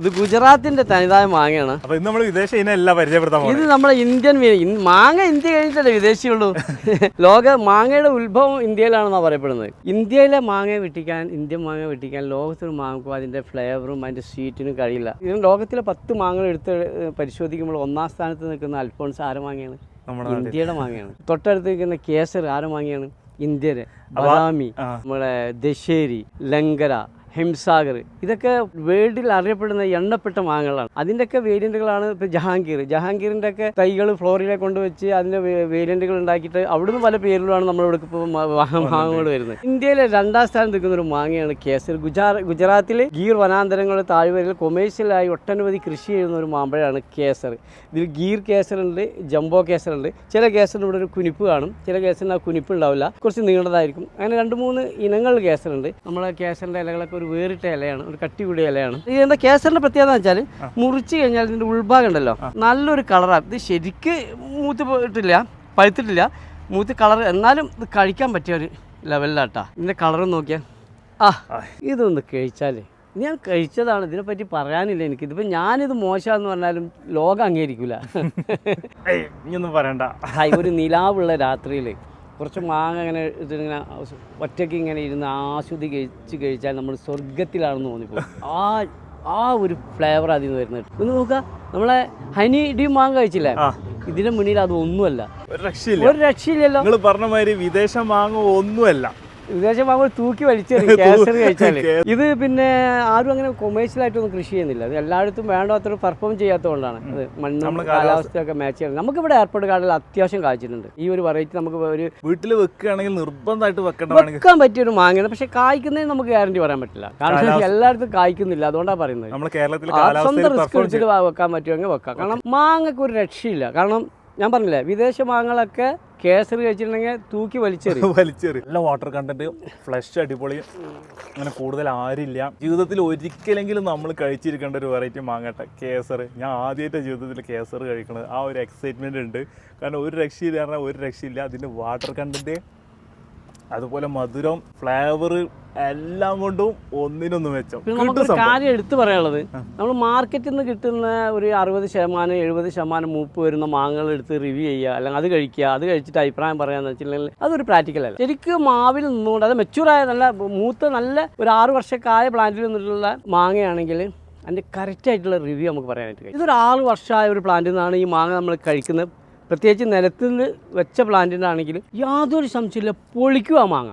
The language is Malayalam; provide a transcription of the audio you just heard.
ഇത് ഗുജറാത്തിന്റെ തനിതായ മാങ്ങയാണ്. അപ്പൊ ഇത് നമ്മൾ വിദേശ ഇനം പരിചയപ്പെടുത്താൻ ഇത് നമ്മുടെ ഇന്ത്യൻ മാങ്ങ ഇന്ത്യ കഴിഞ്ഞിട്ടല്ലേ വിദേശിയുള്ളൂ. ലോക മാങ്ങയുടെ ഉത്ഭവം ഇന്ത്യയിലാണെന്നാണ് പറയപ്പെടുന്നത്. ഇന്ത്യയിലെ മാങ്ങ വെട്ടിക്കാൻ, ഇന്ത്യൻ മാങ്ങ വെട്ടിക്കാൻ ലോകത്തൊരു മാങ്ങക്കും അതിന്റെ ഫ്ലേവറും അതിന്റെ സ്വീറ്റിനും കഴിയില്ല. ഇതിന് ലോകത്തിലെ 10 മാങ്ങകൾ എടുത്ത് പരിശോധിക്കുമ്പോൾ 1ാം സ്ഥാനത്ത് നിൽക്കുന്ന അൽഫോൺസ് ആരെ മാങ്ങയാണ്? ഇന്ത്യയുടെ മാങ്ങയാണ്. തൊട്ടടുത്ത് നിൽക്കുന്ന കേസർ ആരെ മാങ്ങയാണ്? ഇന്ത്യയുടെ. ബദാമി, നമ്മുടെ ദശേരി, ലങ്കര, ഹിംസാഗർ, ഇതൊക്കെ വേൾഡിൽ അറിയപ്പെടുന്ന എണ്ണപ്പെട്ട മാങ്ങകളാണ്. അതിൻ്റെയൊക്കെ വേരിയൻറ്റുകളാണ് ഇപ്പോൾ ജഹാംഗീറിൻ്റെ ഒക്കെ തൈകൾ ഫ്ലോറിലെ കൊണ്ടുവച്ച് അതിൻ്റെ വേരിയൻറ്റുകൾ ഉണ്ടാക്കിയിട്ട് അവിടുന്ന് പല പേരിലാണ് നമ്മളിവിടെ ഇപ്പോൾ മാങ്ങകൾ വരുന്നത്. ഇന്ത്യയിലെ 2ാം സ്ഥാനം നിൽക്കുന്ന ഒരു മാങ്ങയാണ് കേസർ. ഗുജറാത്തിൽ ഗീർ വനാന്തരങ്ങളുടെ താഴ്വരയിൽ കൊമേഴ്ഷ്യലായി ഒട്ടനവധി കൃഷി ചെയ്യുന്ന ഒരു മാമ്പഴമാണ് കേസർ. ഇതിൽ ഗീർ കേസറുണ്ട്, ജംബോ കേസറുണ്ട്. ചില കേസറിന് ഇവിടെ ഒരു കുനിപ്പ് കാണും, ചില കേസറിന് ആ കുനിപ്പ് ഉണ്ടാവില്ല, കുറച്ച് നീണ്ടതായിരിക്കും. അങ്ങനെ 2-3 ഇനങ്ങൾ കേസറുണ്ട്. നമ്മളെ കേസറിൻ്റെ ഇലകളൊക്കെ വേറിട്ട ഇലയാണ്, ഒരു കട്ടി കൂടിയ ഇലയാണ്. ഇതിന്റെ കേസറിന്റെ പ്രത്യേകത എന്ന് വെച്ചാൽ മുറിച്ച് കഴിഞ്ഞാൽ ഇതിന്റെ ഉൾഭാഗം ഉണ്ടല്ലോ നല്ലൊരു കളറാണ്. ഇത് ശരിക്ക് മൂത്ത് പോയിട്ടില്ല, പഴുത്തിട്ടില്ല, മൂത്ത് കളർ, എന്നാലും ഇത് കഴിക്കാൻ പറ്റിയ ഒരു ലെവലിലാട്ടാ. ഇതിന്റെ കളർ നോക്കിയാൽ ഇതൊന്ന് കഴിച്ചാൽ ഞാൻ കഴിച്ചതാണ്, ഇതിനെപ്പറ്റി പറയാനില്ല എനിക്ക്. ഇതിപ്പോൾ ഞാനിത് മോശമാണെന്ന് പറഞ്ഞാലും ലോകം അംഗീകരിക്കില്ല. ഇനിയൊന്നും പറയണ്ട. ഒരു നിലാവുള്ള രാത്രിയിൽ കുറച്ച് മാങ്ങ ഇങ്ങനെ ഇതിങ്ങനെ ഒറ്റയ്ക്ക് ഇങ്ങനെ ഇരുന്ന് ആസ്വദിച്ച് കഴിച്ചാൽ നമ്മൾ സ്വർഗത്തിലാണെന്ന് തോന്നിപ്പോകും. ആ ഒരു ഫ്ലേവർ അതിൽ നിന്ന് വരുന്നത്. ഒന്ന് നോക്കുക, നമ്മളെ ഹനി ഡി മാങ്ങ കഴിച്ചില്ലേ, ഇതിന് മുന്നിൽ അതൊന്നുമല്ല, ഒരു രക്ഷയില്ലല്ലോ. നിങ്ങൾ പറഞ്ഞ മാതിരി വിദേശ മാങ്ങ ഒന്നുമല്ല. വിദേശം മാങ്ങ തൂക്കി വലിച്ചെറിയും കേസർ കഴിച്ചാൽ. ഇത് പിന്നെ ആരും അങ്ങനെ കൊമേഴ്ഷ്യലായിട്ടൊന്നും കൃഷി ചെയ്യുന്നില്ല. അത് എല്ലായിടത്തും വേണ്ടാത്തൊരു പെർഫോം ചെയ്യാത്തതുകൊണ്ടാണ്. അത് മണ്ണും കാലാവസ്ഥയൊക്കെ മാച്ച് ചെയ്യുന്നത്. നമുക്കിവിടെ എയർപോർട്ട് ഗാർഡിൽ അത്യാവശ്യം കായ്ച്ചിട്ടുണ്ട്. ഈ ഒരു വെറൈറ്റി നമുക്ക് ഒരു വീട്ടിൽ വെക്കുകയാണെങ്കിൽ നിർബന്ധമായിട്ട് വെക്കാൻ പറ്റിയൊരു മാങ്ങയാണ്. പക്ഷെ കായ്ക്കുന്നതിന് നമുക്ക് ഗ്യാരണ്ടി പറയാൻ പറ്റില്ല, കാരണം എല്ലായിടത്തും കായ്ക്കുന്നില്ല. അതുകൊണ്ടാണ് പറയുന്നത്. സ്വന്തം റിസ്ക് എടുത്തിട്ട് വെക്കാൻ പറ്റുമെങ്കിൽ വെക്കാം. കാരണം മാങ്ങക്ക് ഒരു രക്ഷയില്ല. കാരണം ഞാൻ പറഞ്ഞില്ലേ, വിദേശ മാങ്ങകളൊക്കെ കേസർ കഴിച്ചിട്ടുണ്ടെങ്കിൽ തൂക്കി വലിച്ചെറിയും. നല്ല വാട്ടർ കണ്ടന്റ്, ഫ്ലഷ് അടിപൊളി, അങ്ങനെ കൂടുതൽ ആരില്ല. ജീവിതത്തിൽ ഒരിക്കലെങ്കിലും നമ്മൾ കഴിച്ചിരിക്കേണ്ട ഒരു വെറൈറ്റി മാങ്ങട്ടെ കേസർ. ഞാൻ ആദ്യമായിട്ട് ജീവിതത്തിൽ കേസർ കഴിക്കണത്. ആ ഒരു എക്സൈറ്റ്മെന്റ് ഉണ്ട്. കാരണം ഒരു രക്ഷയില്ല, പറഞ്ഞാൽ ഒരു രക്ഷയില്ല. അതിൻ്റെ വാട്ടർ കണ്ടന്റ്, അതുപോലെ മധുരം, ഫ്ലേവർ, എല്ലാം കൊണ്ടും ഒന്നിനൊന്നും വെച്ചോ. നമുക്കൊരു കാര്യം എടുത്തു പറയാനുള്ളത്, നമ്മൾ മാർക്കറ്റിൽ നിന്ന് കിട്ടുന്ന ഒരു 60%, 70% മൂപ്പ് വരുന്ന മാങ്ങകൾ എടുത്ത് റിവ്യൂ ചെയ്യുക, അല്ലെങ്കിൽ അത് കഴിക്കുക, അത് കഴിച്ചിട്ട് അഭിപ്രായം പറയാന്ന് വെച്ചിട്ടുണ്ടെങ്കിൽ അതൊരു പ്രാക്ടിക്കൽ അല്ല. ശരിക്കും മാവിൽ നിന്നുകൊണ്ട് അത് മെച്ചൂറായ നല്ല മൂത്ത നല്ല ഒരു 6 വർഷക്കായ പ്ലാന്റിൽ നിന്നുള്ള മാങ്ങയാണെങ്കിൽ അതിൻ്റെ കറക്റ്റായിട്ടുള്ള റിവ്യൂ നമുക്ക് പറയാനായിട്ട് കഴിയും. ഇതൊരു 6 വർഷമായ ഒരു പ്ലാന്റിൽ നിന്നാണ് ഈ മാങ്ങ നമ്മൾ കഴിക്കുന്നത്. പ്രത്യേകിച്ച് നിലത്ത് നിന്ന് വെച്ച പ്ലാന്റിനാണെങ്കിൽ യാതൊരു സംശയമില്ല, പൊളിക്കുക മാങ്ങ.